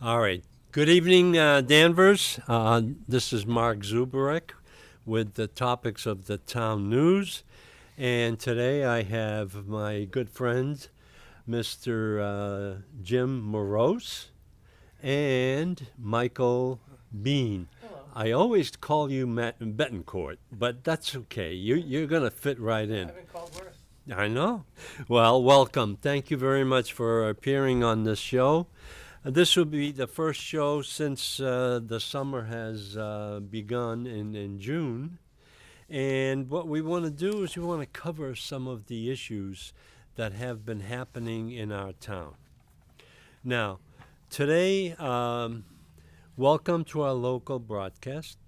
All right. Good evening, Danvers. This is Mark Zubarek with the topics of the town news. And today I have my good friend, Mr. Jim Morose and Michael Bean. Hello. I always call you Matt Betancourt, but that's okay. You're going to fit right in. I've been called worse. I know. Well, welcome. Thank you very much for appearing on this show. This will be the first show since the summer has begun in June. And what we want to do is we want to cover some of the issues that have been happening in our town. Now, today, welcome to our local broadcast.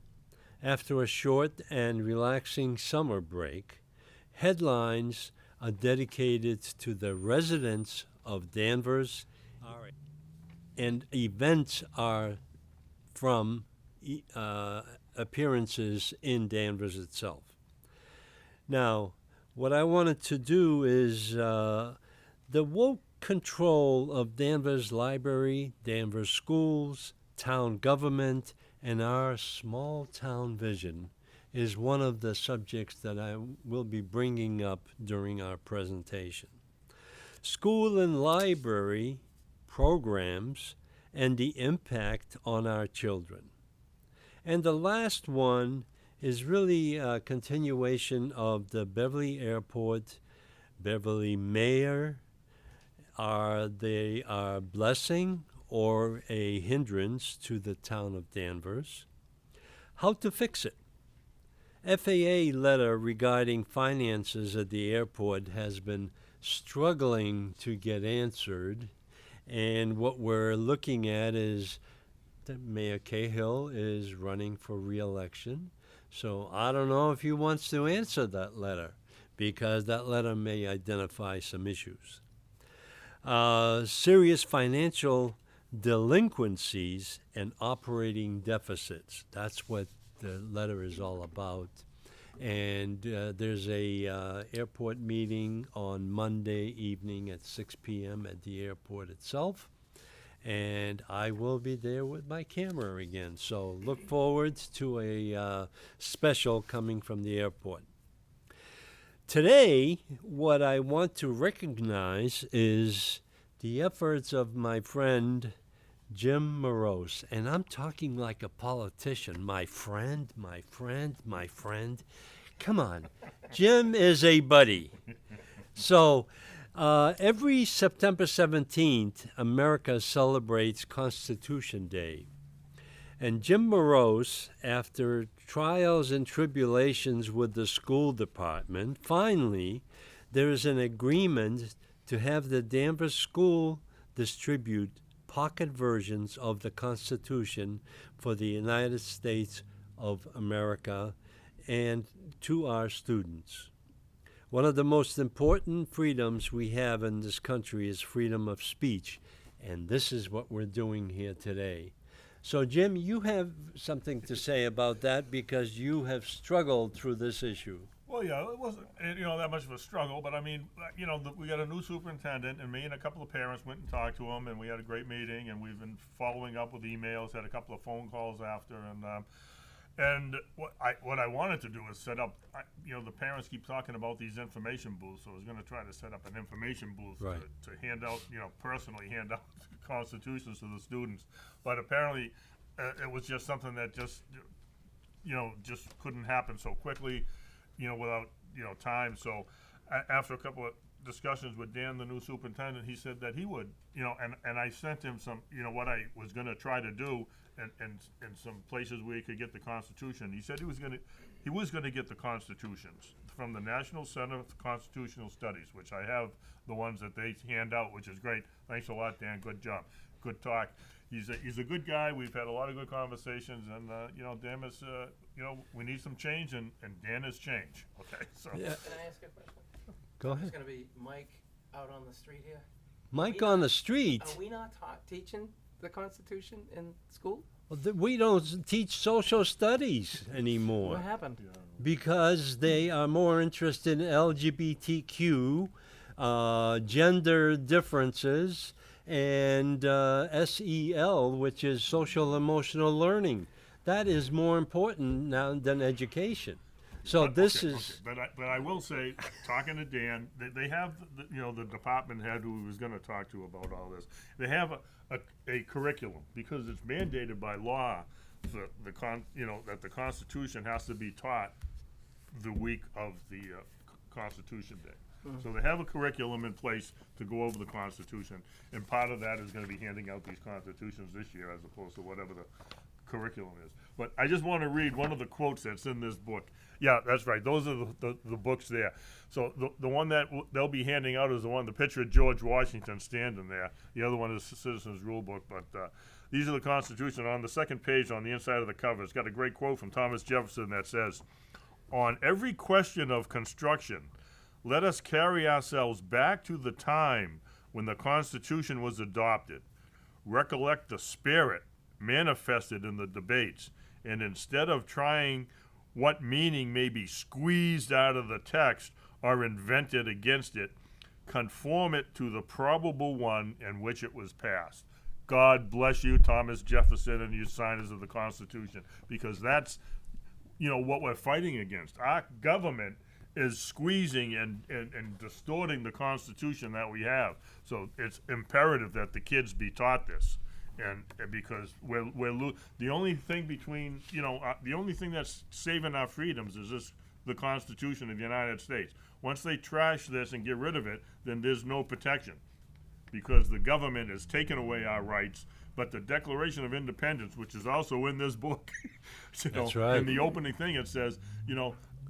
After a short and relaxing summer break, headlines are dedicated to the residents of Danvers. All right. And events are from appearances in Danvers itself. Now, what I wanted to do is the woke control of Danvers Library, Danvers schools, town government, and our small town vision is one of the subjects that I will be bringing up during our presentation. School and library programs and the impact on our children. And the last one is really a continuation of the Beverly Airport, Beverly Mayor. Are they a blessing or a hindrance to the town of Danvers? How to fix it? FAA letter regarding finances at the airport has been struggling to get answered. And what we're looking at is that Mayor Cahill is running for re-election. So I don't know if he wants to answer that letter because that letter may identify some issues. Serious financial delinquencies and operating deficits. That's what the letter is all about. And there's a airport meeting on Monday evening at 6 p.m. at the airport itself. And I will be there with my camera again. So look forward to a special coming from the airport. Today, what I want to recognize is the efforts of my friend Jim Morose. And I'm talking like a politician. My friend, my friend, my friend. Come on. Jim is a buddy. So every September 17th, America celebrates Constitution Day. And Jim Morose, after trials and tribulations with the school department, finally there is an agreement to have the Danvers School distribute pocket versions of the Constitution for the United States of America and to our students. One of the most important freedoms we have in this country is freedom of speech, and this is what we're doing here today. So, Jim, you have something to say about that because you have struggled through this issue. Well, yeah, it wasn't that much of a struggle, but I mean, we got a new superintendent, and me and a couple of parents went and talked to him, and we had a great meeting, and we've been following up with emails, had a couple of phone calls after, and what I wanted to do is set up. The parents keep talking about these information booths, so I was going to try to set up an information booth Right. to hand out, personally hand out constitutions to the students. But apparently, it was just something that just couldn't happen so quickly, without time. So after a couple of discussions with Dan, the new superintendent, he said that he would, and I sent him some, what I was going to try to do, and some places where he could get the Constitution. He said he was going to get the Constitutions from the National Center for Constitutional Studies, which I have the ones that they hand out, which is great. Thanks a lot, Dan. Good job. Good talk. He's a good guy. We've had a lot of good conversations, and Dan is, we need some change, and Dan is change. Okay, so. Yeah. Can I ask a question? Go It's ahead. going to be Mike out on the street here. Mike we on not- the street. Are we not teaching the Constitution in school? Well, we don't teach social studies What anymore happened? because they are more interested in LGBTQ, gender differences, and SEL, which is social emotional learning. That is more important now than education. So this is But I will say, talking to Dan, they have the department head who was going to talk to about all this. They have a curriculum because it's mandated by law that the Constitution has to be taught the week of the Constitution Day. So they have a curriculum in place to go over the Constitution, and part of that is going to be handing out these constitutions this year as opposed to whatever the curriculum is. But I just want to read one of the quotes that's in this book. Yeah, that's right. Those are the books there. So the one that they'll be handing out is the picture of George Washington standing there. The other one is the Citizens Rule Book. But these are the Constitution. On the second page on the inside of the cover, it's got a great quote from Thomas Jefferson that says, "On every question of construction, let us carry ourselves back to the time when the Constitution was adopted. Recollect the spirit manifested in the debates, and instead of trying what meaning may be squeezed out of the text or invented against it, conform it to the probable one in which it was passed." God bless you, Thomas Jefferson, and you signers of the Constitution, because that's what we're fighting against. Our government is squeezing and distorting the Constitution that we have. So it's imperative that the kids be taught this. And because the only thing the only thing that's saving our freedoms is the Constitution of the United States. Once they trash this and get rid of it, then there's no protection, because the government has taken away our rights. But the Declaration of Independence, which is also in this book, That's right. in the opening thing it says,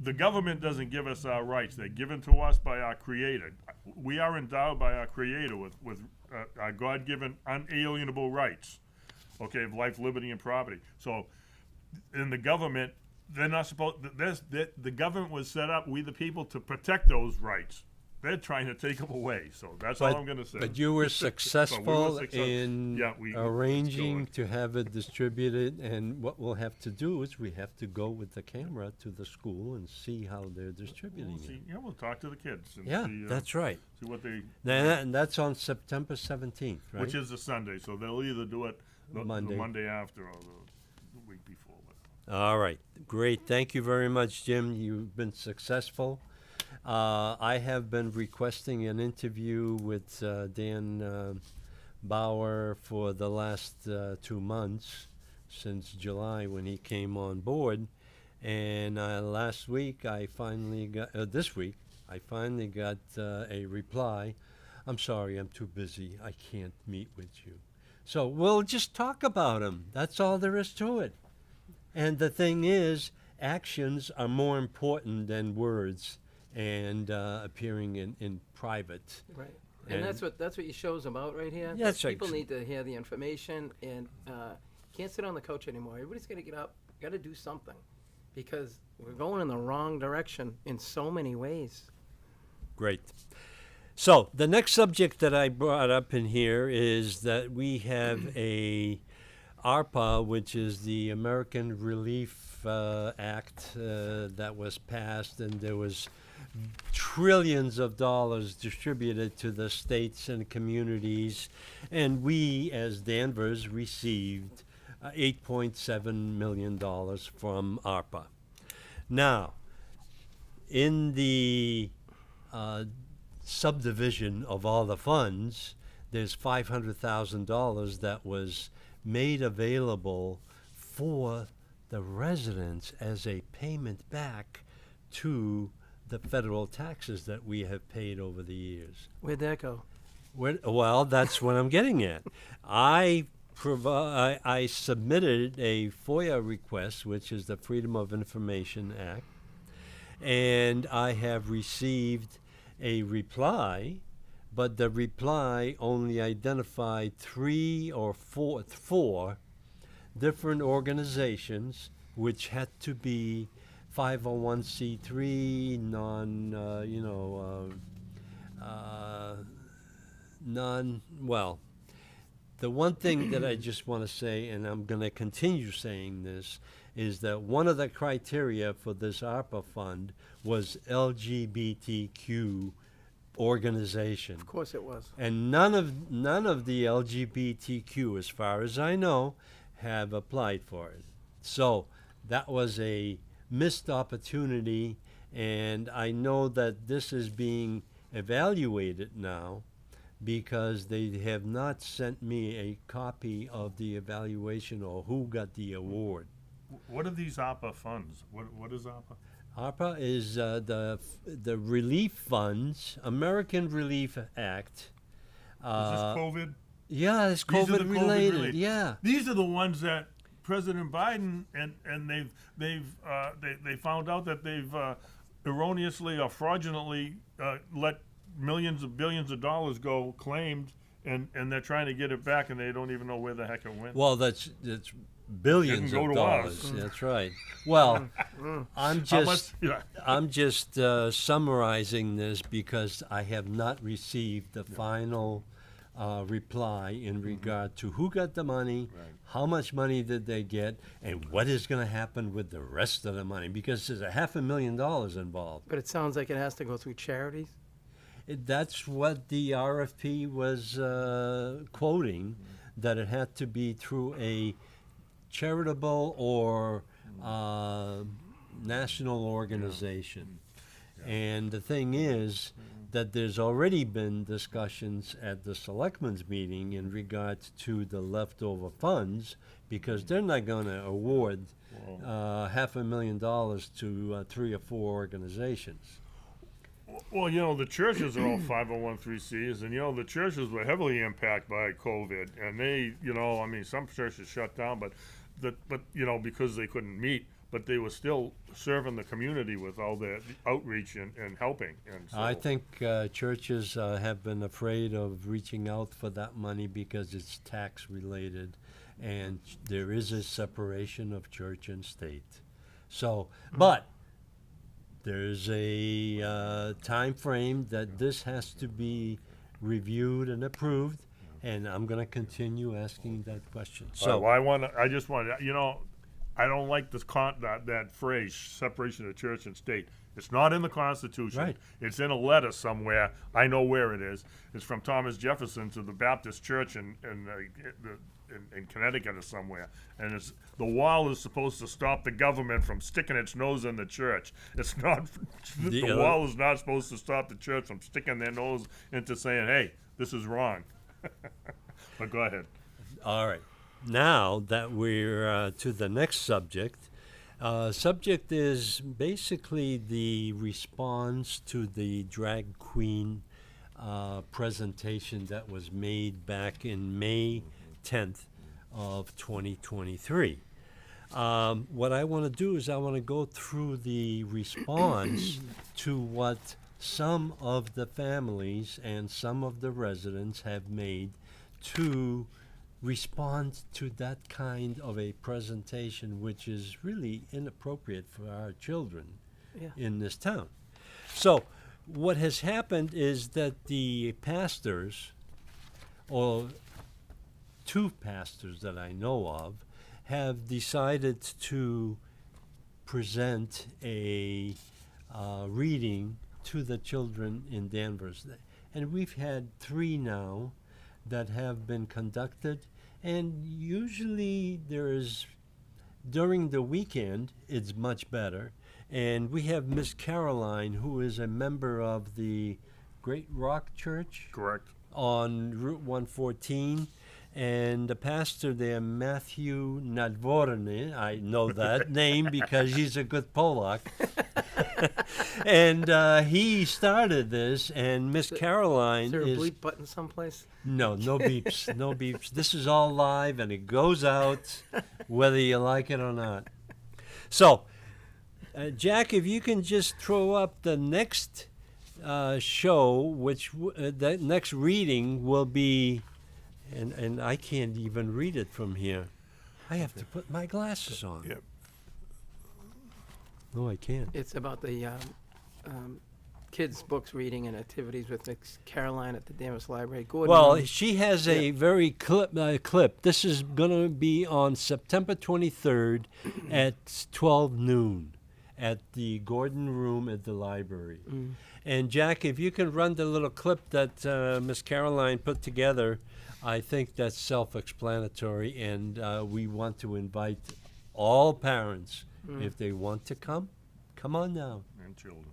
the government doesn't give us our rights. They're given to us by our Creator. We are endowed by our Creator with our God-given unalienable rights, of life, liberty, and property. So in the government, they're not supposed. The government was set up, we the people, to protect those rights. They're trying to take them away. So that's all I'm going to say. But you were successful in it's arranging going. to have it distributed, and what we'll have to do is we have to go with the camera to the school and see how they're distributing We'll it. see. We'll talk to the kids and Yeah, see, that's right. see what they. And that's on September 17th, right? Which is a Sunday, so they'll either do it the Monday after or the week before. All right, great. Thank you very much, Jim. You've been successful. I have been requesting an interview with Dan Bauer for the last 2 months, since July when he came on board. And this week, I finally got a reply. I'm sorry, I'm too busy. I can't meet with you. So we'll just talk about him. That's all there is to it. And the thing is, actions are more important than words and appearing in private. Right. And that's what your show's about right here. Yeah, that's right. People need to hear the information, and can't sit on the couch anymore. Everybody's got to get up, got to do something, because we're going in the wrong direction in so many ways. Great. So the next subject that I brought up in here is that we have a ARPA, which is the American Relief Act that was passed, and there was trillions of dollars distributed to the states and communities, and we as Danvers received $8.7 million from ARPA. Now, in the subdivision of all the funds, there's $500,000 that was made available for the residents as a payment back to the federal taxes that we have paid over the years. Where'd that go? Well, that's what I'm getting at. I submitted a FOIA request, which is the Freedom of Information Act, and I have received a reply, but the reply only identified four different organizations which had to be 501c3, the one thing that I just want to say, and I'm going to continue saying this, is that one of the criteria for this ARPA fund was LGBTQ organization. Of course it was. And none of the LGBTQ, as far as I know, have applied for it. So that was a missed opportunity, and I know that this is being evaluated now because they have not sent me a copy of the evaluation or who got the award. What are these ARPA funds? What is ARPA? ARPA is the relief funds, American Relief Act. Is this COVID? Yeah, it's These are the COVID related. relief. Yeah. These are the ones that President Biden and they found out that they've erroneously or fraudulently let millions of billions of dollars go claimed, and they're trying to get it back, and they don't even know where the heck it went. Well, that's billions Didn't go of to dollars. us. That's right. Well, I'm How just much? Yeah. I'm just summarizing this because I have not received the final reply in regard to who got the money, how much money did they get, and what is going to happen with the rest of the money, because there's $500,000 involved. But it sounds like it has to go through charities. That's what the RFP was quoting, that it had to be through a charitable or national organization. And the thing is that there's already been discussions at the selectmen's meeting in regards to the leftover funds, because they're not going to award $500,000 to 3 or 4 organizations. Well, you know, the churches are all 501(c)(3)s, and, you know, the churches were heavily impacted by COVID, and they, you know, I mean, some churches shut down, but, you know, because they couldn't meet, but they were still serving the community with all their outreach and helping. And so, I think churches have been afraid of reaching out for that money because it's tax related, and there is a separation of church and state. So, but there's a time frame that this has to be reviewed and approved, and I'm going to continue asking that question. So, I just want to, you know, I don't like this that phrase, separation of church and state. It's not in the Constitution. Right. It's in a letter somewhere. I know where it is. It's from Thomas Jefferson to the Baptist Church in Connecticut or somewhere. And it's the wall is supposed to stop the government from sticking its nose in the church. It's not. The wall is not supposed to stop the church from sticking their nose into saying, "Hey, this is wrong." But go ahead. all right. Now that we're to the next subject, subject is basically the response to the drag queen presentation that was made back in May 10th of 2023. What I want to do is I want to go through the response to what some of the families and some of the residents have made to respond to that kind of a presentation, which is really inappropriate for our children in this town. So what has happened is that the pastors, or 2 pastors that I know of, have decided to present a reading to the children in Danvers. And we've had 3 now that have been conducted, and usually during the weekend it's much better. And we have Miss Caroline, who is a member of the Great Rock Church Correct. on Route 114, and the pastor there, Matthew Nadvorny, I know that name because he's a good Polak. And he started this, and Miss Caroline Is there a is... bleep button someplace? No beeps, no beeps. This is all live, and it goes out whether you like it or not. So, Jack, if you can just throw up the next show, which the next reading will be, and I can't even read it from here. I have to put my glasses on. Yep. No, I can't. It's about the kids' books reading and activities with Miss Caroline at the Danvers Library. Gordon, Well, she has a very clip. This is going to be on September 23rd at 12 noon. at the Gordon Room at the library. And Jack, if you can run the little clip that Miss Caroline put together, I think that's self-explanatory, and we want to invite all parents, if they want to come on down. And children.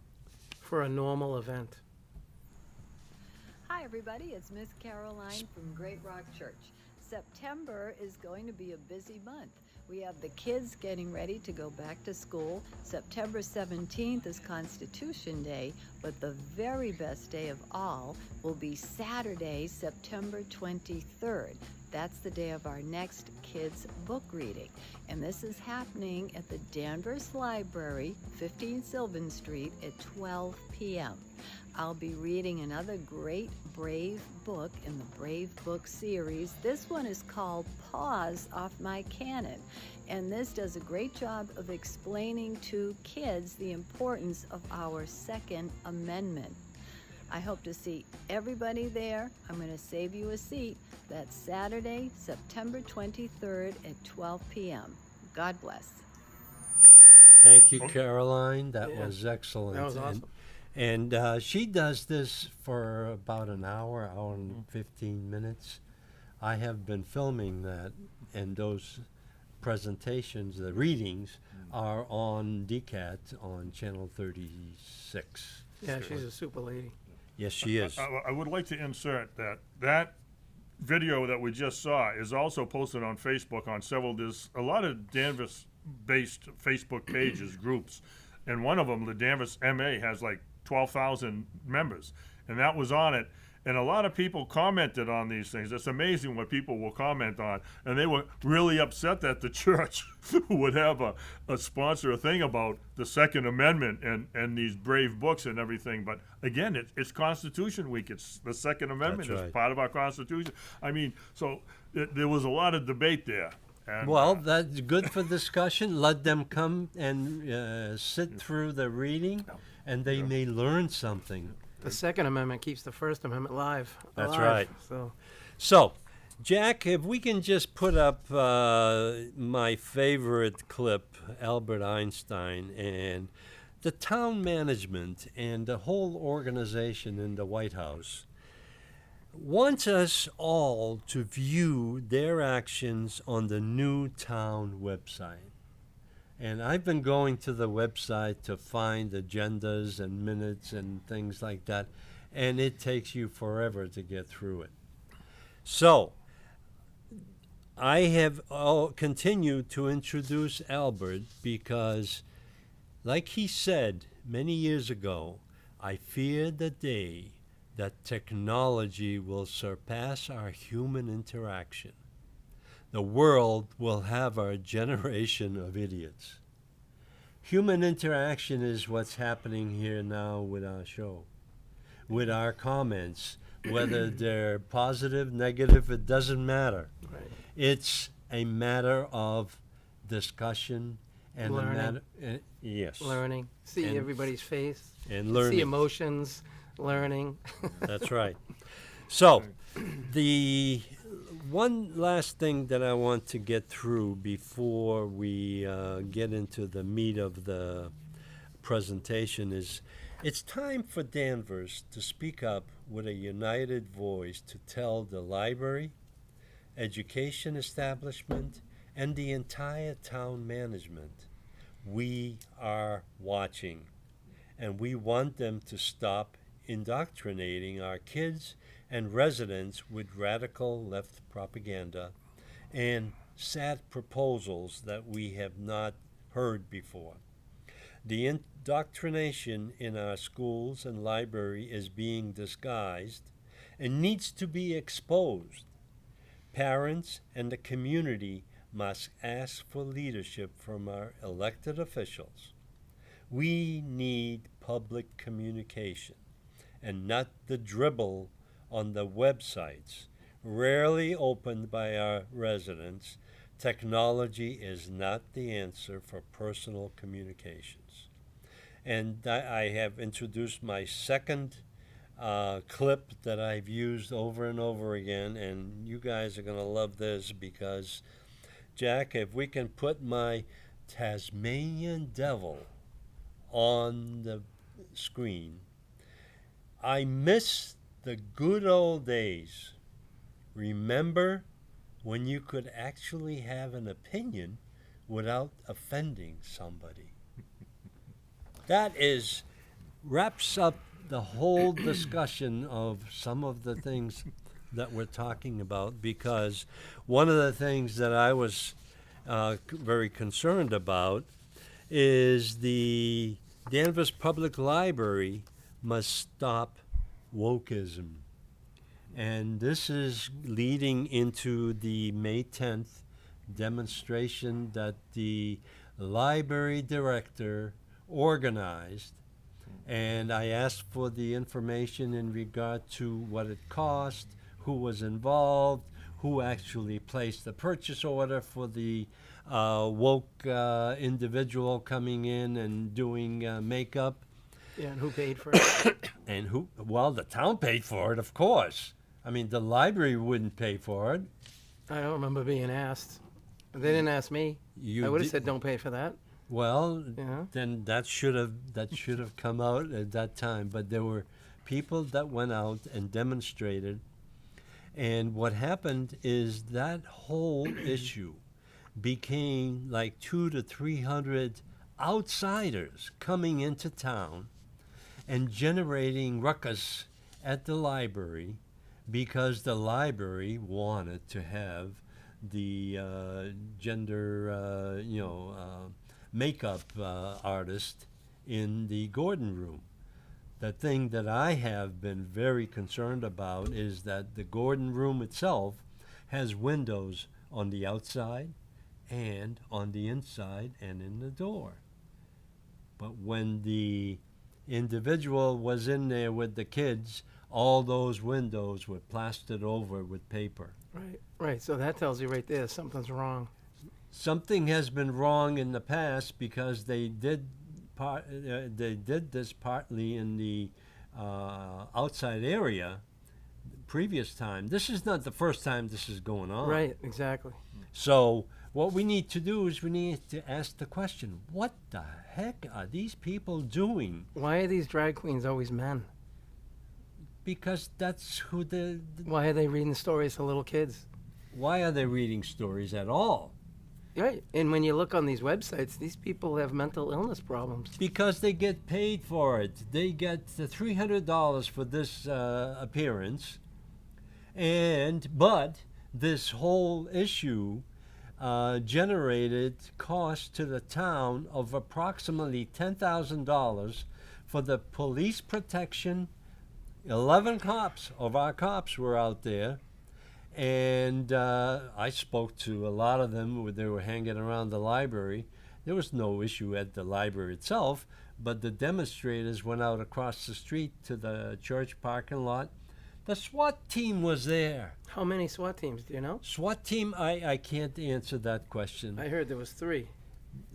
For a normal event. Hi, everybody. It's Miss Caroline from Great Rock Church. September is going to be a busy month. We have the kids getting ready to go back to school. September 17th is Constitution Day, but the very best day of all will be Saturday, September 23rd. That's the day of our next kids' book reading. And this is happening at the Danvers Library, 15 Sylvan Street at 12 p.m. I'll be reading another great Brave book in the Brave Book series. This one is called Paws Off My Cannon, and this does a great job of explaining to kids the importance of our Second Amendment. I hope to see everybody there. I'm going to save you a seat. That's Saturday, September 23rd at 12 p.m. God bless. Thank you, Okay. Caroline. That Yeah. was excellent. That was awesome. And she does this for about an hour and 15 minutes. I have been filming that, and those presentations, the readings, are on DCAT on channel 36. Yeah, she's a super lady. Yes, she is. I would like to insert that video that we just saw is also posted on Facebook on several. There's a lot of Danvers-based Facebook pages, groups, and one of them, the Danvers MA, has like 12,000 members, and that was on it. And a lot of people commented on these things. It's amazing what people will comment on, and they were really upset that the church would have a sponsor a thing about the Second Amendment and these brave books and everything. But again, it's Constitution Week. It's the Second Amendment. That's right. It's part of our Constitution. I mean, so there was a lot of debate there. And, Well, that's good for discussion. Let them come and sit through the reading, and they may learn something. The Second Amendment keeps the First Amendment alive. That's right. So, So, Jack, if we can just put up my favorite clip, Albert Einstein, and the town management and the whole organization in the White House wants us all to view their actions on the new town website. And I've been going to the website to find agendas and minutes and things like that, and it takes you forever to get through it. So, I have continued to introduce Albert because, like he said many years ago, I fear the day that technology will surpass our human interaction. The world will have our generation of idiots. Human interaction is what's happening here now with our show, with our comments, whether they're positive, negative, it doesn't matter. right. It's a matter of discussion and Learning. a matter, yes, Learning, see And- everybody's face, and see learning. emotions, learning. That's right. So, the one last thing that I want to get through before we get into the meat of the presentation is it's time for Danvers to speak up with a united voice to tell the library, education establishment, and the entire town management, we are watching, and we want them to stop indoctrinating our kids and residents with radical left propaganda and sad proposals that we have not heard before. The indoctrination in our schools and library is being disguised and needs to be exposed. Parents and the community must ask for leadership from our elected officials. We need public communication and not the dribble on the websites, rarely opened by our residents. Technology is not the answer for personal communications. And I have introduced my second clip that I've used over and over again, and you guys are going to love this because, Jack, if we can put my Tasmanian devil on the screen. I miss the good old days. Remember when you could actually have an opinion without offending somebody? That wraps up the whole discussion of some of the things that we're talking about, because one of the things that I was very concerned about is the Danvers Public Library must stop wokeism. And this is leading into the May 10th demonstration that the library director organized. And I asked for the information in regard to what it cost, who was involved, who actually placed the purchase order for the woke individual coming in and doing makeup. Yeah, and who paid for it? And who? Well, the town paid for it, of course. I mean, the library wouldn't pay for it. I don't remember being asked. They didn't ask me. You I would have di- said, don't pay for that. Well, Yeah. then that should have come out at that time. But there were people that went out and demonstrated, and what happened is that whole issue became like 200 to 300 outsiders coming into town and generating ruckus at the library, because the library wanted to have the gender, makeup artist in the Gordon room. The thing that I have been very concerned about is that the Gordon room itself has windows on the outside and on the inside and in the door. But when the individual was in there with the kids, all those windows were plastered over with paper. Right. So that tells you right there something's wrong. Something has been wrong in the past, because they did this partly in the outside area previous time. This is not the first time this is going on. Right, exactly. So what we need to do is we need to ask the question, what the heck are these people doing? Why are these drag queens always men? Because that's who Why are they reading stories to little kids? why are they reading stories at all? Right. And when you look on these websites, these people have mental illness problems. Because they get paid for it. They get the $300 for this appearance, but this whole issue generated cost to the town of approximately $10,000 for the police protection. 11 of our cops were out there. And I spoke to a lot of them. They were hanging around the library. There was no issue at the library itself, but the demonstrators went out across the street to the church parking lot. The SWAT team was there. How many SWAT teams, do you know? SWAT team, I can't answer that question. I heard there was 3.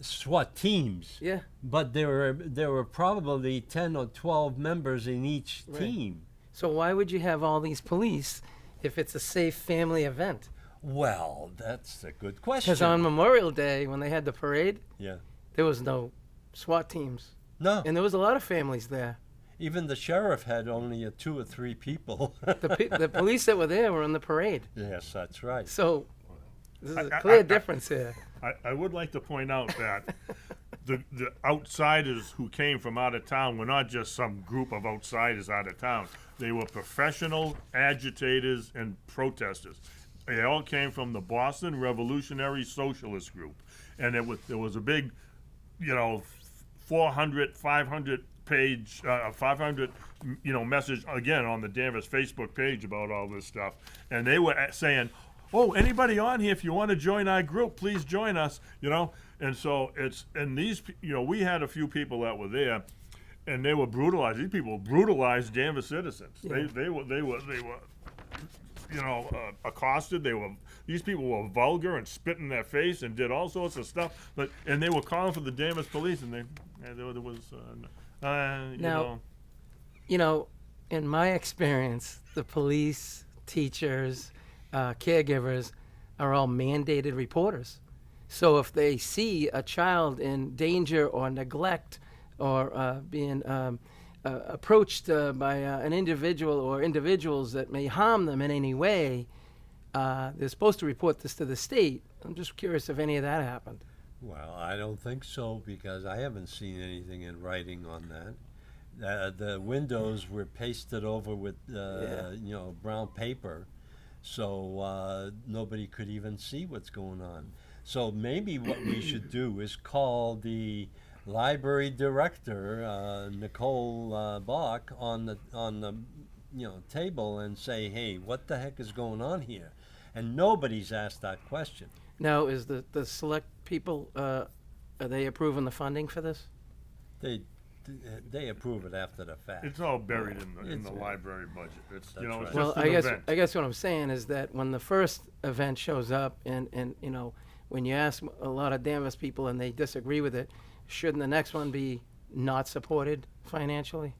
SWAT teams. Yeah. But there were probably 10 or 12 members in each Right. team. So why would you have all these police if it's a safe family event? Well, that's a good question. Because on Memorial Day, when they had the parade, Yeah. there was no SWAT teams. No. And there was a lot of families there. Even the sheriff had only 2 or 3 people. The police that were there were on the parade. Yes, that's right. So there's a I- clear difference here. I would like to point out that the outsiders who came from out of town were not just some group of outsiders out of town. They were professional agitators and protesters. They all came from the Boston Revolutionary Socialist Group. And there was a big, 400, 500 page, 500, message, again, on the Danvers Facebook page about all this stuff. And they were saying, oh, anybody on here, if you want to join our group, please join us, And so we had a few people that were there, and they were brutalized. These people brutalized Danvers citizens. Yeah. They were accosted. These people were vulgar and spit in their face and did all sorts of stuff. And they were calling for the Danvers police, and there was Now, in my experience, the police, teachers, caregivers are all mandated reporters. So if they see a child in danger or neglect or being approached by an individual or individuals that may harm them in any way, they're supposed to report this to the state. I'm just curious if any of that happened. Well, I don't think so because I haven't seen anything in writing on that. The windows were pasted over with, brown paper, so nobody could even see what's going on. So maybe what we should do is call the library director, Nicole Bach, on the table and say, "Hey, what the heck is going on here?" And nobody's asked that question. Now, is the select people, are they approving the funding for this? They approve it after the fact. It's all buried in the It's- library budget. It's, That's it's right. just Well, an I event. guess what I'm saying is that when the first event shows up and when you ask a lot of Danvers people and they disagree with it, shouldn't the next one be not supported financially?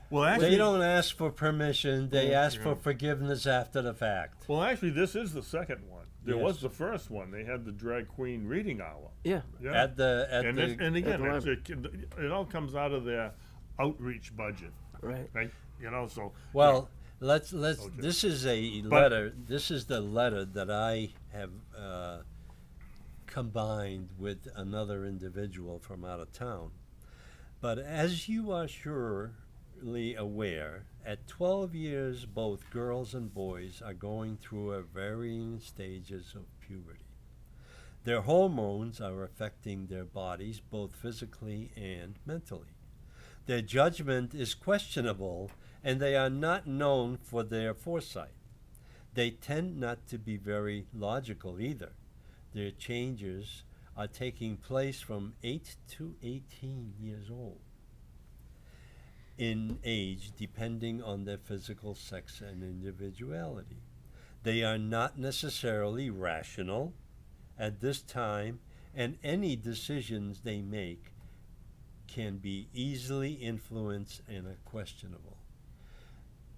Well, They actually, don't ask for permission, they ask for Yeah. forgiveness after the fact. this is the second one. There Yes. was the first one. They had the drag queen reading hour. Yeah. Yeah. At the and again, the it all comes out of their outreach budget, Right. right? So well, let's Jim. this is a But- letter. This is the letter that I have combined with another individual from out of town. But as you are surely aware, at 12 years, both girls and boys are going through varying stages of puberty. Their hormones are affecting their bodies both physically and mentally. Their judgment is questionable, and they are not known for their foresight. They tend not to be very logical either. Their changes are taking place from 8 to 18 years old in age, depending on their physical sex and individuality. They are not necessarily rational at this time, and any decisions they make can be easily influenced and are questionable.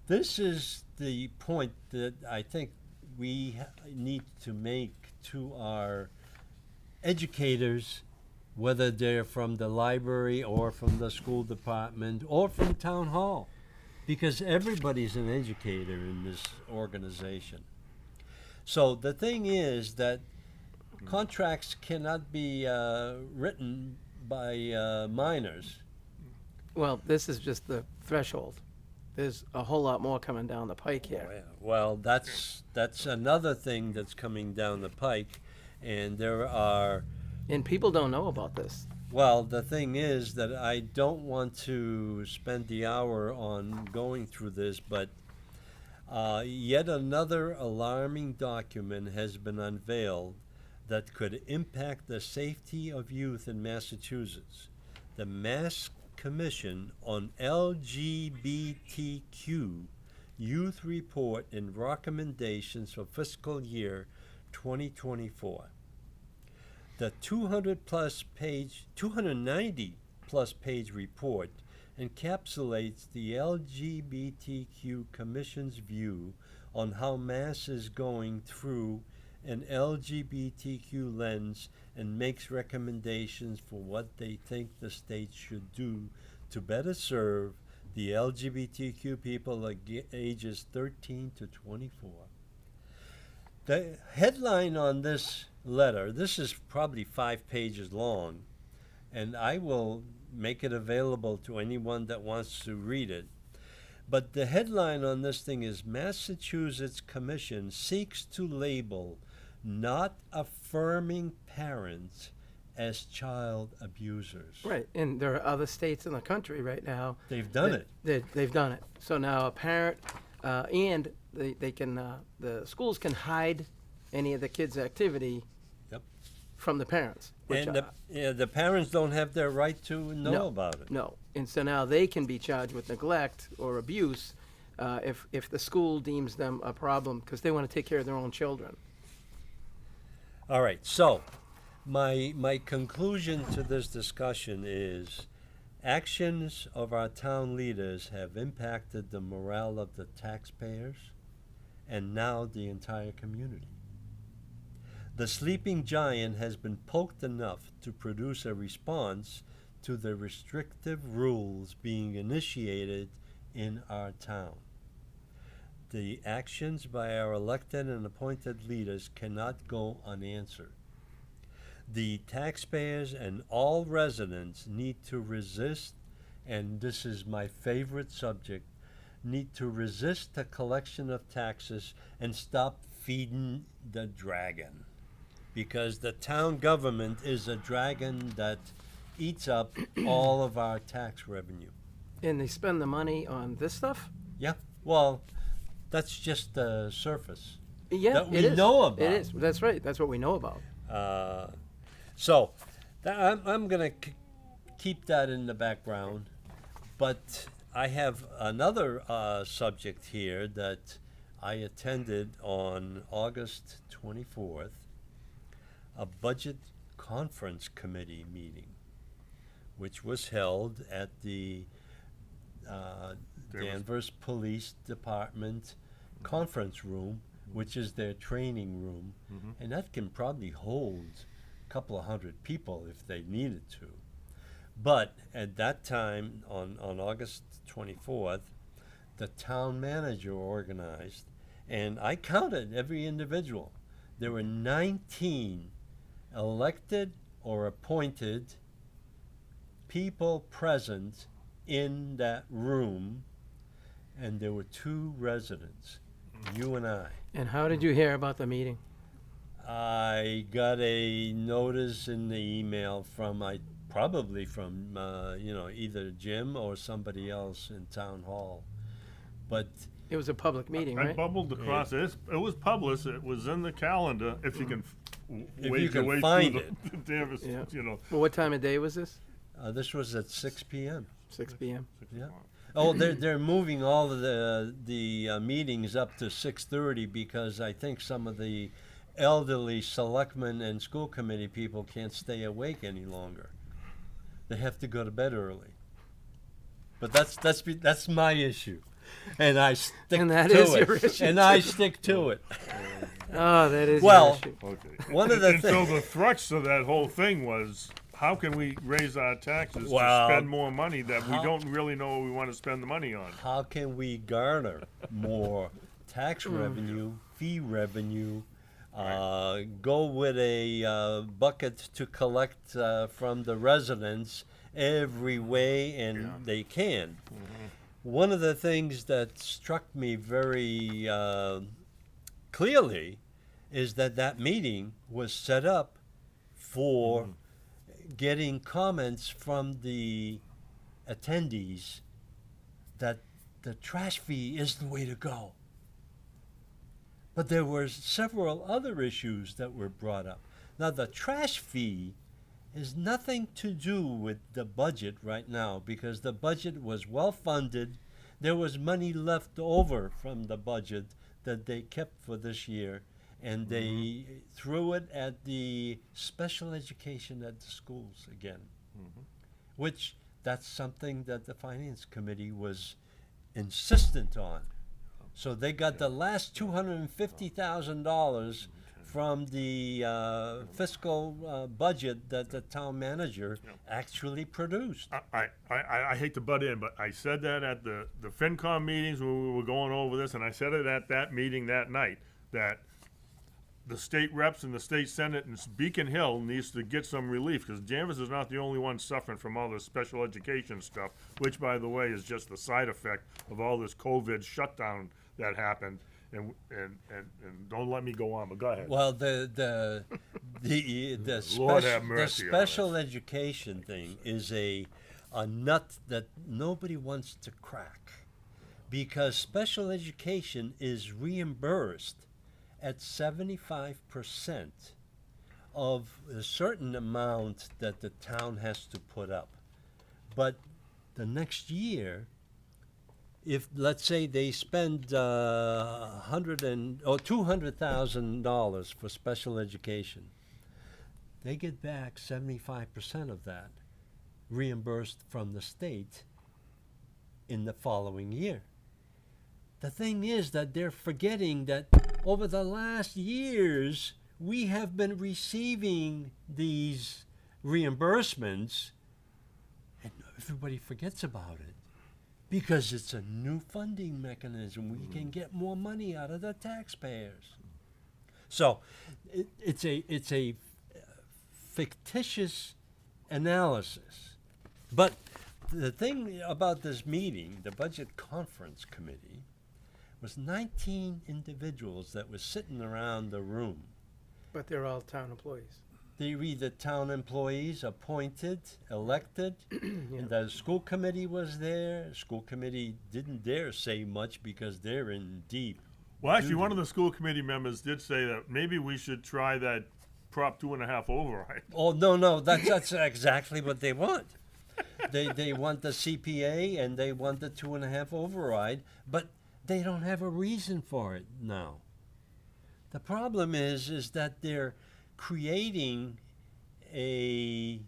This is the point that I think we need to make to our educators, whether they're from the library or from the school department or from town hall, because everybody's an educator in this organization. So the thing is that contracts cannot be written by minors. Well, this is just the threshold. There's a whole lot more coming down the pike here. Well, that's another thing that's coming down the pike, and there are. And people don't know about this. Well, the thing is that I don't want to spend the hour on going through this, but yet another alarming document has been unveiled that could impact the safety of youth in Massachusetts. The Mass Commission on LGBTQ Youth Report and Recommendations for Fiscal Year 2024. The 290 plus page report encapsulates the LGBTQ Commission's view on how Mass is going through an LGBTQ lens and makes recommendations for what they think the state should do to better serve the LGBTQ people ages 13 to 24. The headline on this letter, this is probably 5 pages long, and I will make it available to anyone that wants to read it. But the headline on this thing is Massachusetts Commission seeks to label not affirming parents as child abusers. Right, and there are other states in the country right now. They've done it. They've done it. So now a parent, and they can, the schools can hide any of the kids' activity Yep. from the parents. Which, And the parents don't have their right to know No. about it. no, and so now they can be charged with neglect or abuse if the school deems them a problem because they want to take care of their own children. All right, so my conclusion to this discussion is actions of our town leaders have impacted the morale of the taxpayers and now the entire community. The sleeping giant has been poked enough to produce a response to the restrictive rules being initiated in our town. The actions by our elected and appointed leaders cannot go unanswered. The taxpayers and all residents need to resist, and this is my favorite subject, need to resist the collection of taxes and stop feeding the dragon. Because the town government is a dragon that eats up all of our tax revenue. And they spend the money on this stuff? Yeah, well, that's just the surface. Yeah, That we it is. know about. It is. That's right. That's what we know about. So I'm going to keep that in the background, but I have another subject here that I attended on August 24th, a budget conference committee meeting, which was held at the Danvers Police Department conference room, which is their training room, and that can probably hold a couple of hundred people if they needed to. But at that time, on August 24th, the town manager organized, and I counted every individual. There were 19 elected or appointed people present in that room, and there were 2 residents, you and I. And how did you hear about the meeting? I got a notice in the email from probably from either Jim or somebody else in town hall, but It was a public meeting, I right? bubbled across it. It was published. It was in the calendar. If you can If wade you can your way find through the Danvers, Yeah. you know. Well, what time of day was this? this was at 6 p.m. 6 p.m. Yeah. Oh, they're moving all of the meetings up to 6:30 because I think some of the elderly selectmen and school committee people can't stay awake any longer. They have to go to bed early. But that's my issue, and I stick And that to is it. your issue, And I stick to it. Oh, that is Well, your issue. Okay. One of the And so things. the thrust of that whole thing was, how can we raise our taxes Well, to spend more money that we how- don't really know what we want to spend the money on? How can we garner more tax revenue, fee revenue, go with a bucket to collect from the residents every way and they can. One of the things that struck me very clearly is that meeting was set up for getting comments from the attendees that the trash fee is the way to go. But there were several other issues that were brought up. Now, the trash fee is nothing to do with the budget right now because the budget was well funded. There was money left over from the budget that they kept for this year, and they threw it at the special education at the schools again, which that's something that the finance committee was insistent on. So they got the last $250,000 from the fiscal budget that the town manager actually produced. I hate to butt in, but I said that at the FinCom meetings when we were going over this, and I said it at that meeting that night, that the state reps and the state senate and Beacon Hill needs to get some relief, because Danvers is not the only one suffering from all this special education stuff, which, by the way, is just the side effect of all this COVID shutdown that happened. And don't let me go on, but go ahead. Well, the Lord have mercy on special education thing is a nut that nobody wants to crack, because special education is reimbursed at 75% of a certain amount that the town has to put up. But the next year, if let's say they spend $200,000 for special education, they get back 75% of that reimbursed from the state in the following year. The thing is that they're forgetting that over the last years we have been receiving these reimbursements everybody forgets about it because it's a new funding mechanism. We can get more money out of the taxpayers. So it's a fictitious analysis. But the thing about this meeting, the Budget Conference Committee, was 19 individuals that were sitting around the room. But they're all town employees. They were either town employees, appointed, elected, and the school committee was there. School committee didn't dare say much because they're in deep. Well, actually, one of the school committee members did say that maybe we should try that Prop 2.5 override. Oh, no, that's exactly what they want. They want the CPA and they want the 2.5 override, but they don't have a reason for it now. The problem is that they're creating a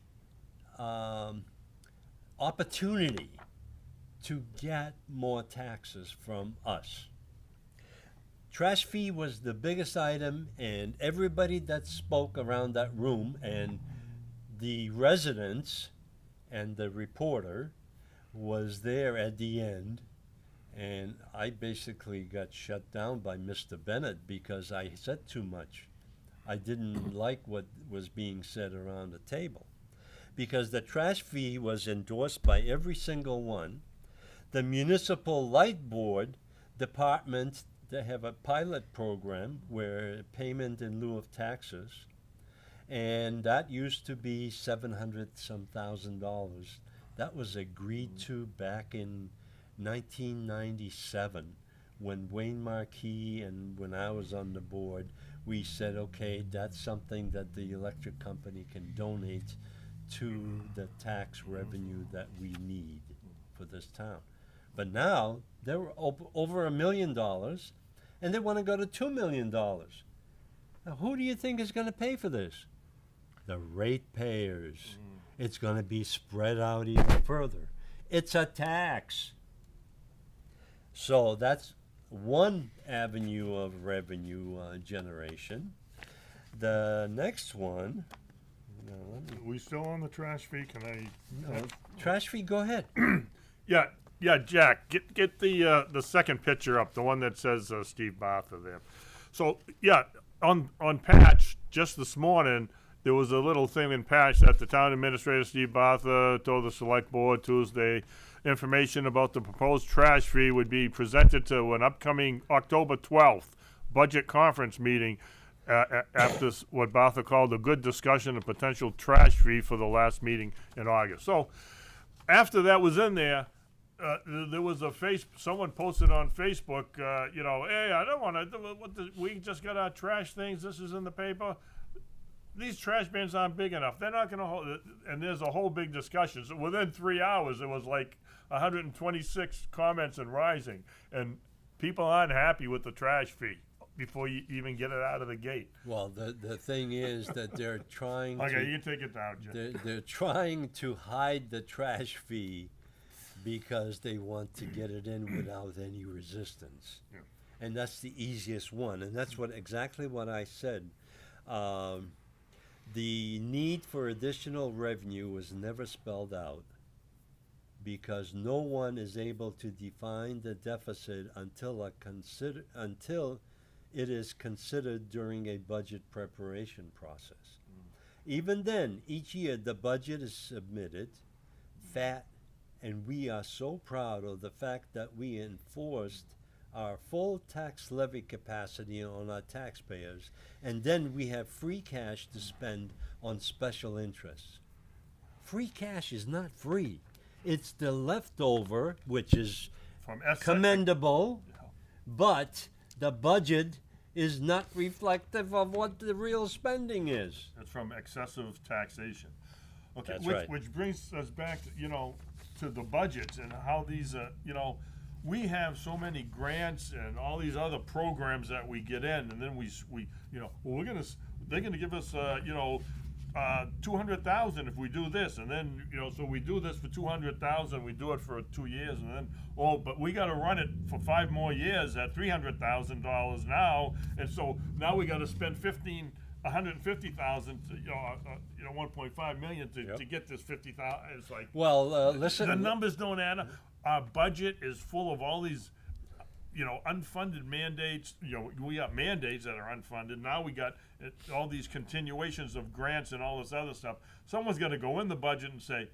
opportunity to get more taxes from us. Trash fee was the biggest item, and everybody that spoke around that room, and the residents and the reporter was there at the end, and I basically got shut down by Mr. Bennett because I said too much. I didn't like what was being said around the table because the trash fee was endorsed by every single one. The Municipal Light Board department, they have a pilot program where payment in lieu of taxes, and that used to be $700-some thousand. That was agreed to back in 1997 when Wayne Marquis and when I was on the board. We said, okay, that's something that the electric company can donate to the tax revenue that we need for this town. But now they're over $1 million, and they want to go to $2 million. Now, who do you think is going to pay for this? The ratepayers. It's going to be spread out even further. It's a tax. So that's one avenue of revenue generation. The next one, We still on the trash fee? Can I? trash fee, go ahead. Yeah, Jack, get the second picture up, the one that says Steve Bartha there. So yeah, on Patch just this morning, there was a little thing in Patch that the town administrator Steve Bartha told the select board Tuesday. Information about the proposed trash fee would be presented to an upcoming October 12th budget conference meeting after what Bartha called a good discussion of potential trash fee for the last meeting in August. So after that was in there, there was someone posted on Facebook, hey, I don't want to, we just got our trash things, this is in the paper. These trash bins aren't big enough. They're not going to hold it. And there's a whole big discussion. So within 3 hours, it was like 126 comments and rising. And people aren't happy with the trash fee before you even get it out of the gate. Well, the thing is that they're trying Okay, to, you take it down, Jim. they're trying to hide the trash fee because they want to get it in without any resistance. Yeah. And that's the easiest one. And that's exactly what I said. The need for additional revenue was never spelled out because no one is able to define the deficit until it is considered during a budget preparation process. Even then, each year the budget is submitted, fat, and we are so proud of the fact that we enforced our full tax levy capacity on our taxpayers, and then we have free cash to spend on special interests. Free cash is not free. It's the leftover, which is From S- commendable, but the budget is not reflective of what the real spending is. It's from excessive taxation. Okay, That's which, right. which brings us back to the budgets and how these we have so many grants and all these other programs that we get in, and then they're gonna give us 200,000 if we do this, and then so we do this for 200,000, we do it for 2 years, and then but we got to run it for 5 more years at $300,000 now, and so now we got to spend 15 150,000 to, 1.5 million to, Yep. to get this 50,000. It's like, Well, listen. the numbers don't add up. Our budget is full of all these, unfunded mandates. We got mandates that are unfunded. Now we got all these continuations of grants and all this other stuff. Someone's got to go in the budget and say,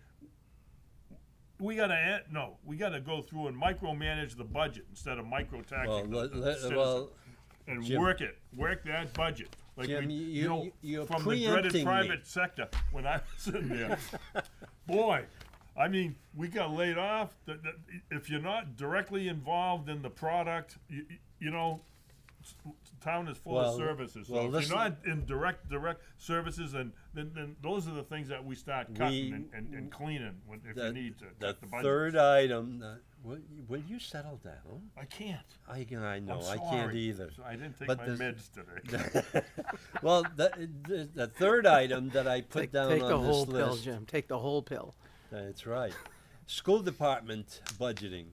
we got to go through and micromanage the budget instead of microtaxing Well, the citizens. And Jim. work that budget. Like Jim, you're from the dreaded preempting me. private sector when I was in there. Boy, I mean, we got laid off. If you're not directly involved in the product, town is full of services. So well, if listen- you're not in direct services, and then those are the things that we start cutting and cleaning if you need to The cut the budget. third item. Will you settle down? I can't. I know. I'm I can't sorry. either. So I didn't take But my this- meds today. Well, the third item that I put down Take on the this whole list. pill, Jim. Take the whole pill. That's right. School department budgeting.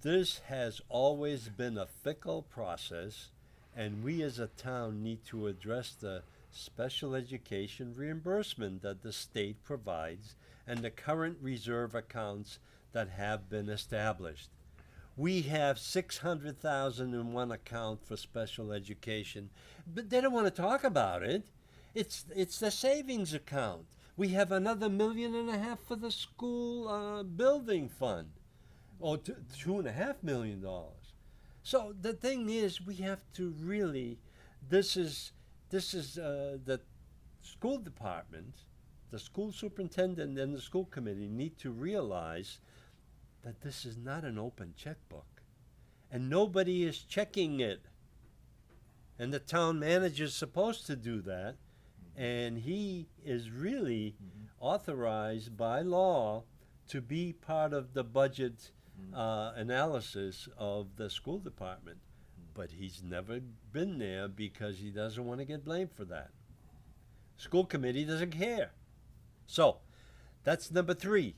This has always been a fickle process, and we as a town need to address the special education reimbursement that the state provides and the current reserve accounts that have been established. We have 600,000 in one account for special education, but they don't want to talk about it. It's the savings account. We have another $1.5 million for the school building fund, or $2.5 million. So the thing is, we have to really. This is the school department, the school superintendent, and the school committee need to realize that this is not an open checkbook, and nobody is checking it. And the town manager is supposed to do that, and he is really authorized by law to be part of the budget analysis of the school department. But he's never been there because he doesn't want to get blamed for that. School committee doesn't care. So that's number 3.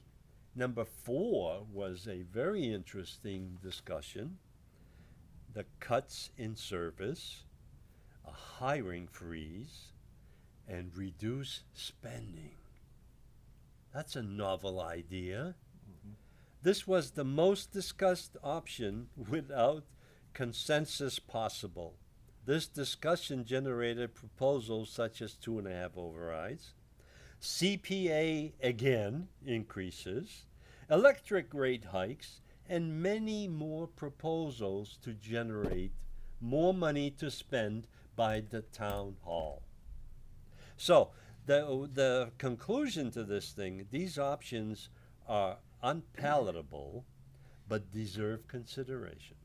Number 4 was a very interesting discussion. The cuts in service, a hiring freeze, and reduce spending. That's a novel idea. This was the most discussed option without consensus possible. This discussion generated proposals such as 2.5 overrides, CPA again increases, electric rate hikes, and many more proposals to generate more money to spend by the town hall. So the conclusion to this thing, these options are unpalatable but deserve consideration.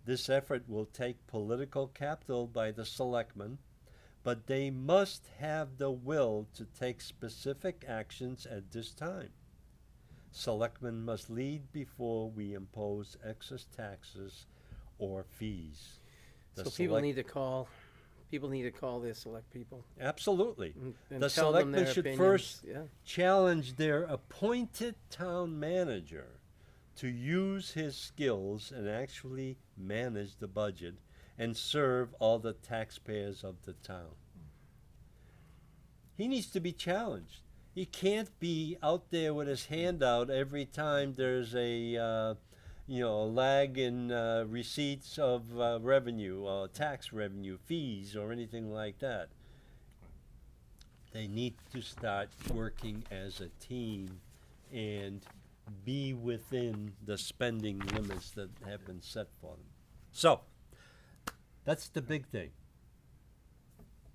This effort will take political capital by the selectmen, but they must have the will to take specific actions at this time. Selectmen must lead before we impose excess taxes or fees. So people need to call their select people Absolutely. and The tell them selectmen their should opinions. first Yeah. challenge their appointed town manager to use his skills and actually manage the budget and serve all the taxpayers of the town. He needs to be challenged. He can't be out there with his hand out every time there's a lag in receipts of revenue, tax revenue, fees, or anything like that. They need to start working as a team and be within the spending limits that have been set for them. So, that's the big thing.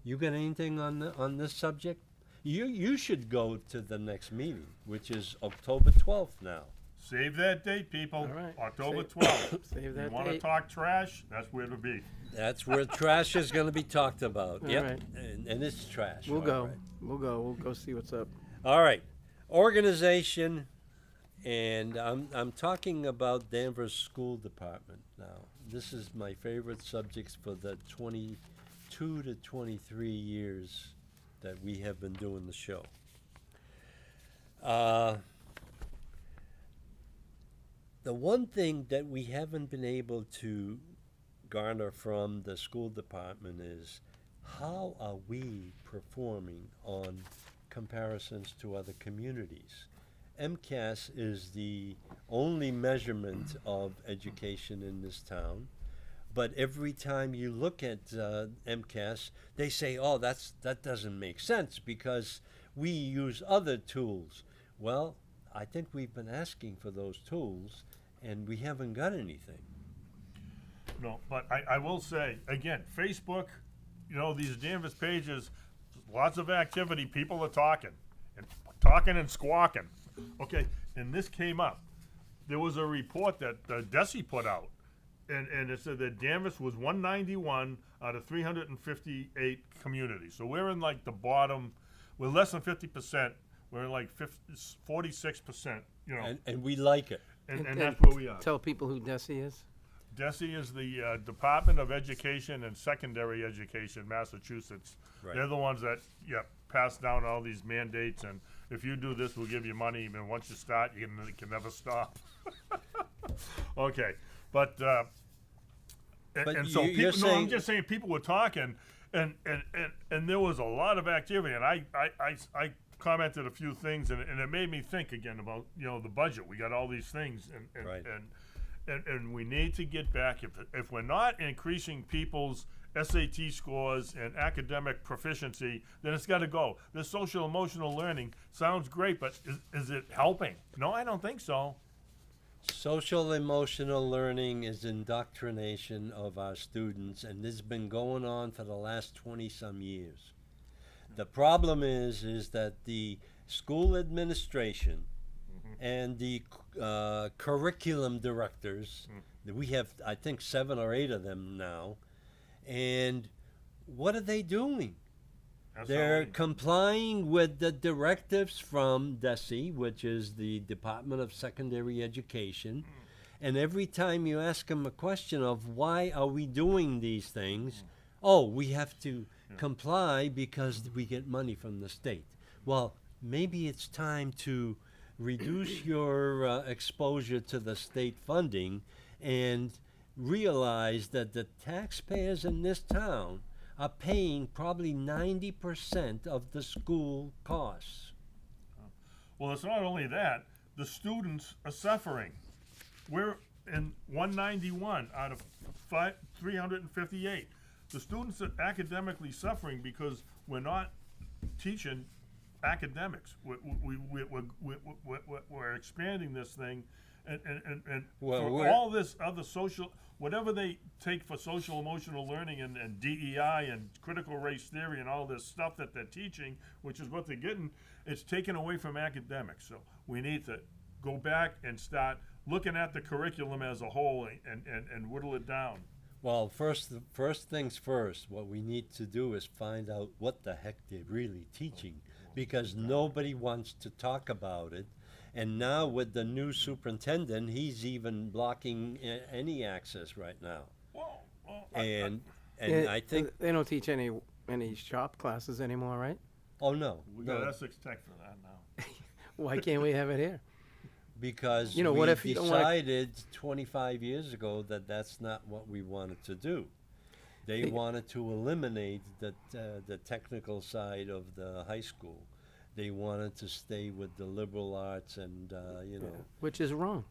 You got anything on this subject? You should go to the next meeting, which is October 12th now. Save that date, people. All right. October Save- 12th. Save that You want to date. talk trash? That's where to be. That's where trash is going to be talked about. All Yep, right. and it's trash. We'll all go. right. We'll go see what's up. All right, organization, and I'm talking about Danvers School Department now. This is my favorite subjects for the 22 to 23 years that we have been doing the show. The one thing that we haven't been able to garner from the school department is how are we performing on comparisons to other communities? MCAS is the only measurement of education in this town. But every time you look at MCAS, they say, "Oh, that doesn't make sense because we use other tools." Well, I think we've been asking for those tools, and we haven't got anything. No, but I will say, again, Facebook, you know, these Danvers pages, lots of activity, people are talking and squawking. Okay, and this came up. There was a report that DESE put out, and it said that Danvers was 191 out of 358 communities. So we're in like the bottom, we're less than 50%, we're in like 46%, you know, And we like it. and that's where we are. Tell people who DESE is. DESE is the Department of Education and Secondary Education, Massachusetts. Right. They're the ones that, pass down all these mandates, and if you do this, we'll give you money, and once you start, you can never stop. Okay, but and so you're people, no, I'm saying- just saying people were talking, and there was a lot of activity, and I commented a few things, and it made me think again about, you know, the budget. We got all these things, and Right. and we need to get back, if we're not increasing people's SAT scores and academic proficiency, then it's got to go. This social emotional learning sounds great, but is it helping? No, I don't think so. Social emotional learning is indoctrination of our students, and this has been going on for the last 20-some years. The problem is that the school administration and the curriculum directors, we have, I think, 7 or 8 of them now, and what are they doing? They're complying with the directives from DESE, which is the Department of Secondary Education. And every time you ask them a question of why are we doing these things, oh, we have to comply because we get money from the state. Well, maybe it's time to reduce your exposure to the state funding and realize that the taxpayers in this town are paying probably 90% of the school costs. Well, it's not only that, the students are suffering. We're in 191 out of 358. The students are academically suffering because we're not teaching academics. We're expanding this thing, and Well, for we're- all this other social, whatever they take for social emotional learning and DEI and critical race theory and all this stuff that they're teaching, which is what they're getting, it's taken away from academics. So we need to go back and start looking at the curriculum as a whole and whittle it down. Well, first things first, what we need to do is find out what the heck they're really teaching, because nobody wants to talk about it. And now with the new superintendent, he's even blocking any access right now. Well, And Yeah, I think, they don't teach any shop classes anymore, right? oh no, we got no, Essex Tech for that now. Why can't we have it here? because You know, we what if you don't wanna- decided 25 years ago that that's not what we wanted to do. They Hey. wanted to eliminate the technical side of the high school. They wanted to stay with the liberal arts and, you know, Which is wrong.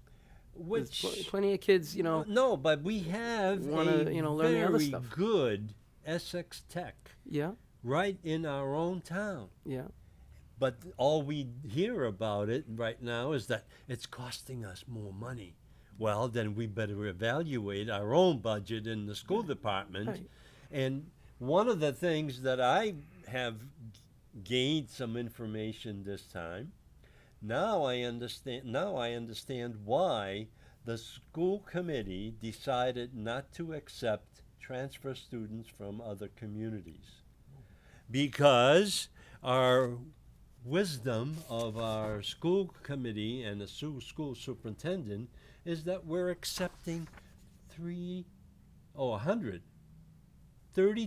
There's which, plenty of kids, you know. no, but we have wanna, a you know, learn the other very stuff. good Essex Tech Yeah, right in our own town. yeah. But all we hear about it right now is that it's costing us more money. Well, then we better evaluate our own budget in the school department. Right. And one of the things that I have gained some information this time, now I understand why the school committee decided not to accept transfer students from other communities. Because our wisdom of our school committee and the school superintendent is that we're accepting 30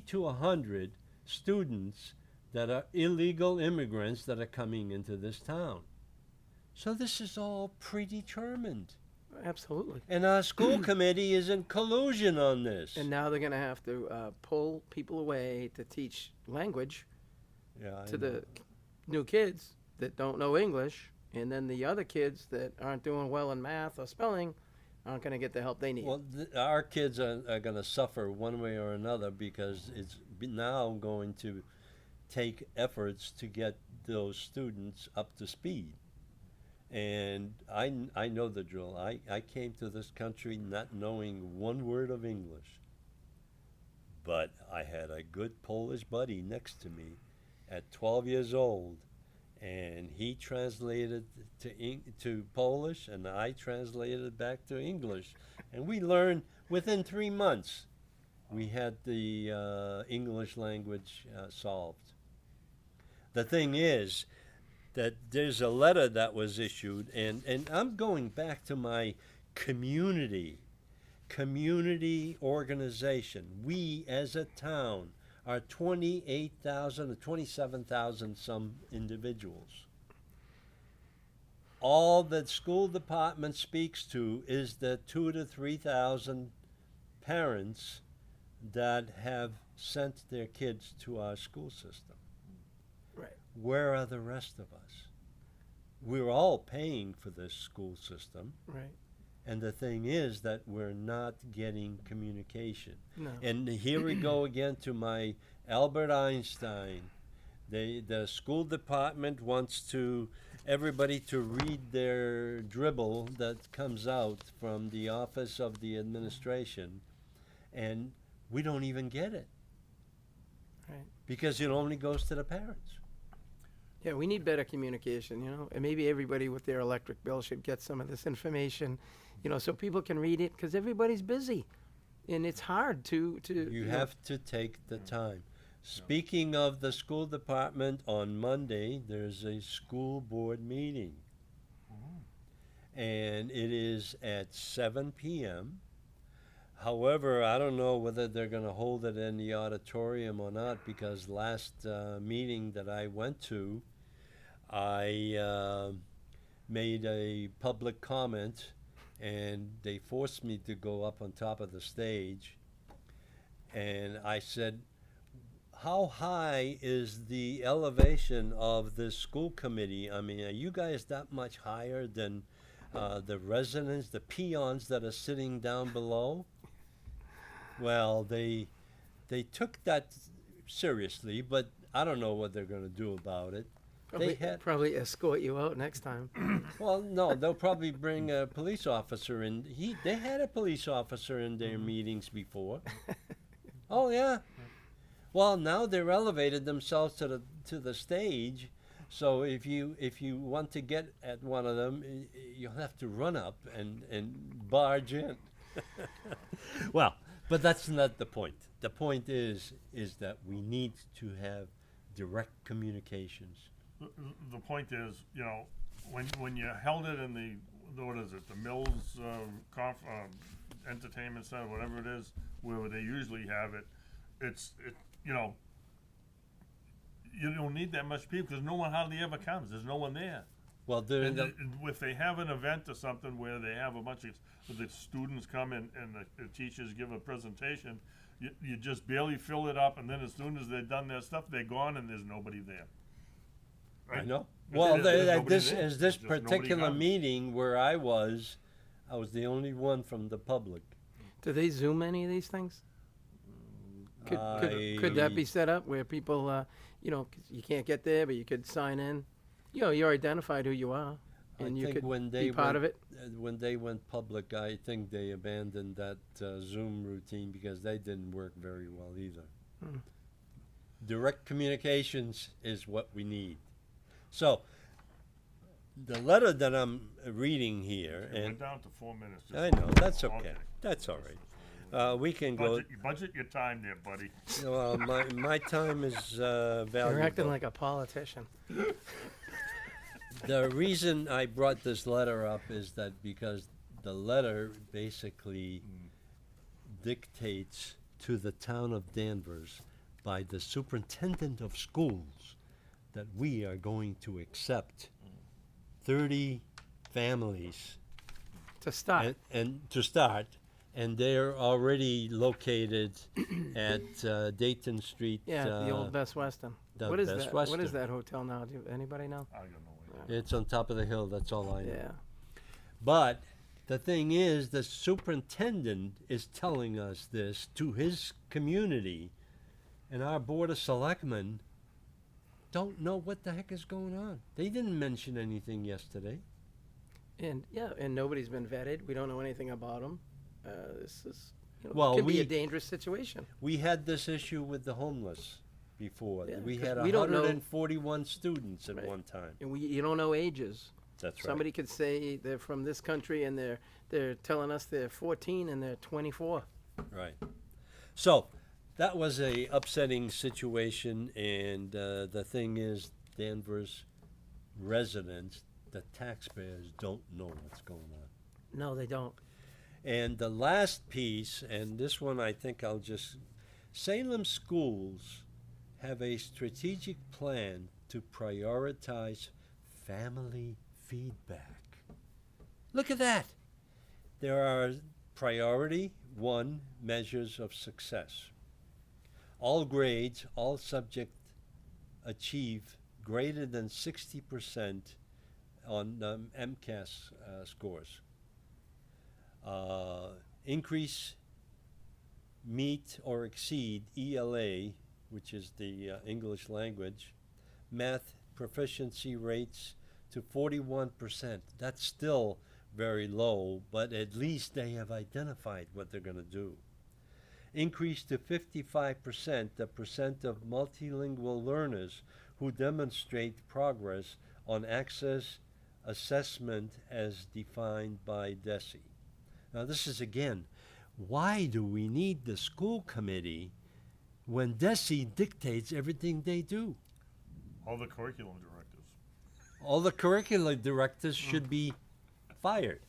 to 100 students that are illegal immigrants that are coming into this town. So this is all predetermined. Absolutely. And our school committee is in collusion on this. And now they're going to have to pull people away to teach language Yeah, I to know. the new kids that don't know English, and then the other kids that aren't doing well in math or spelling aren't going to get the help they need. Well, our kids are going to suffer one way or another because it's now going to take efforts to get those students up to speed. And I know the drill. I came to this country not knowing one word of English. But I had a good Polish buddy next to me at 12 years old, and he translated to Polish, and I translated back to English. And we learned within 3 months, we had the English language solved. The thing is that there's a letter that was issued, and I'm going back to my community organization. We as a town are 28,000 or 27,000 some individuals. All that school department speaks to is the 2,000 to 3,000 parents that have sent their kids to our school system. Right. Where are the rest of us? We're all paying for this school system. Right. And the thing is that we're not getting communication. No. And here we go again to my Albert Einstein. The school department wants everybody to read their dribble that comes out from the office of the administration, and we don't even get it. Right. Because it only goes to the parents. Yeah, we need better communication, and maybe everybody with their electric bill should get some of this information, so people can read it, because everybody's busy, and it's hard to. You have to take the time. Speaking of the school department, on Monday there's a school board meeting, and it is at 7 p.m. However, I don't know whether they're going to hold it in the auditorium or not, because last meeting that I went to, I made a public comment, and they forced me to go up on top of the stage. And I said, how high is the elevation of this school committee? I mean, are you guys that much higher than the residents, the peons that are sitting down below? Well, they took that seriously, but I don't know what they're going to do about it. Probably escort you out next time. Well, no, they'll probably bring a police officer in. They had a police officer in their meetings before. Oh yeah. Well, now they're elevated themselves to the stage. So if you want to get at one of them, you'll have to run up and barge in. Well, but that's not the point. The point is that we need to have direct communications. The point is, when you held it in the Mills Entertainment Center, whatever it is, where they usually have it, you don't need that much people because no one hardly ever comes. There's no one there. Well, And if they have an event or something where they have a bunch of the students come in and the teachers give a presentation, you just barely fill it up, and then as soon as they've done their stuff, they're gone and there's nobody there. I know. But Well, there's nobody this there. is this Just nobody particular comes. meeting where I was the only one from the public. Do they Zoom any of these things? Could that be set up where people, 'cause you can't get there, but you could sign in? You're identified who you are, and you could be part of it. When they went public, I think they abandoned that Zoom routine because they didn't work very well either. Direct communications is what we need. So, the letter that I'm reading here, We're and down to 4 minutes. just I so know, you that's okay. That's all right. We can go. Budget your time there, buddy. Well, my time is valuable. You're acting like a politician. The reason I brought this letter up is that because the letter basically dictates to the town of Danvers by the superintendent of schools that we are going to accept 30 families To start. and to start, and they're already located at Dayton Street. Yeah, the old Best Western. the What is Best that? What is Western. that hotel now? Anybody know? I got no idea. It's on top of the hill. That's all I know. Yeah. But the thing is, the superintendent is telling us this to his community, and our board of selectmen don't know what the heck is going on. They didn't mention anything yesterday. And nobody's been vetted. We don't know anything about them. This is Well, can be a we- dangerous situation. We had this issue with the homeless before. Yeah, We 'cause had we don't know- 141 students at Right. one time. And you don't know ages. That's right. Somebody could say they're from this country and they're telling us they're 14 and they're 24. Right. So that was a upsetting situation, and the thing is, Danvers residents, the taxpayers, don't know what's going on. No, they don't. And the last piece, and this one I think I'll just, Salem schools have a strategic plan to prioritize family feedback. Look at that. There are priority one measures of success. All grades, all subject achieve greater than 60% on MCAS scores. Increase, meet, or exceed ELA, which is the English language, math proficiency rates to 41%. That's still very low, but at least they have identified what they're going to do. Increase to 55% the percent of multilingual learners who demonstrate progress on access assessment as defined by DESE. Now, this is again, why do we need the school committee when DESE dictates everything they do? All the curriculum directors. All the curricular directors should be fired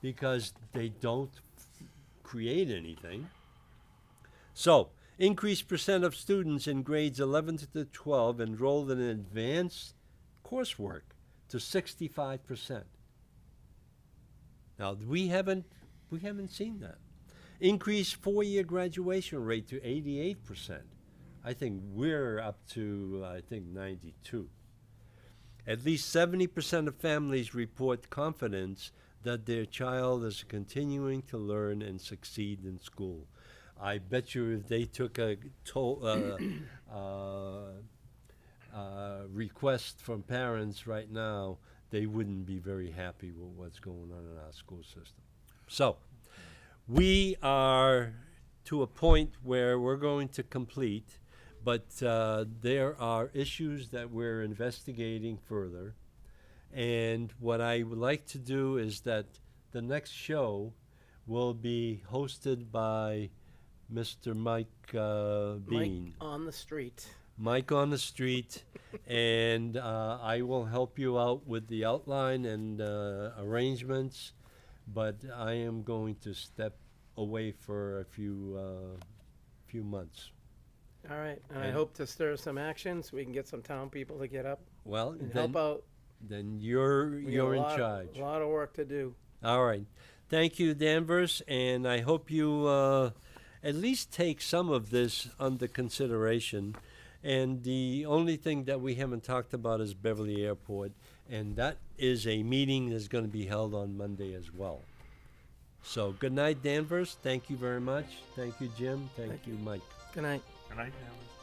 because they don't create anything. So, increased percent of students in grades 11 to 12 enrolled in advanced coursework to 65%. Now, we haven't seen that. Increased four-year graduation rate to 88%. I think we're up to, 92. At least 70% of families report confidence that their child is continuing to learn and succeed in school. I bet you if they took a request from parents right now, they wouldn't be very happy with what's going on in our school system. So, we are to a point where we're going to complete, but there are issues that we're investigating further. And what I would like to do is that the next show will be hosted by Mr. Mike Bean. Mike on the street. Mike on the street, and I will help you out with the outline and arrangements, but I am going to step away for a few months. All right. And I And- hope to stir some action so we can get some town people to get up Well, and then, help out. then you're We got you're a in lot, charge. A lot of work to do. All right. Thank you, Danvers, and I hope you at least take some of this under consideration. And the only thing that we haven't talked about is Beverly Airport, and that is a meeting that's going to be held on Monday as well. So good night, Danvers. Thank you very much. Thank you, Jim. Thank you, Mike. Good night. Good night, Alice.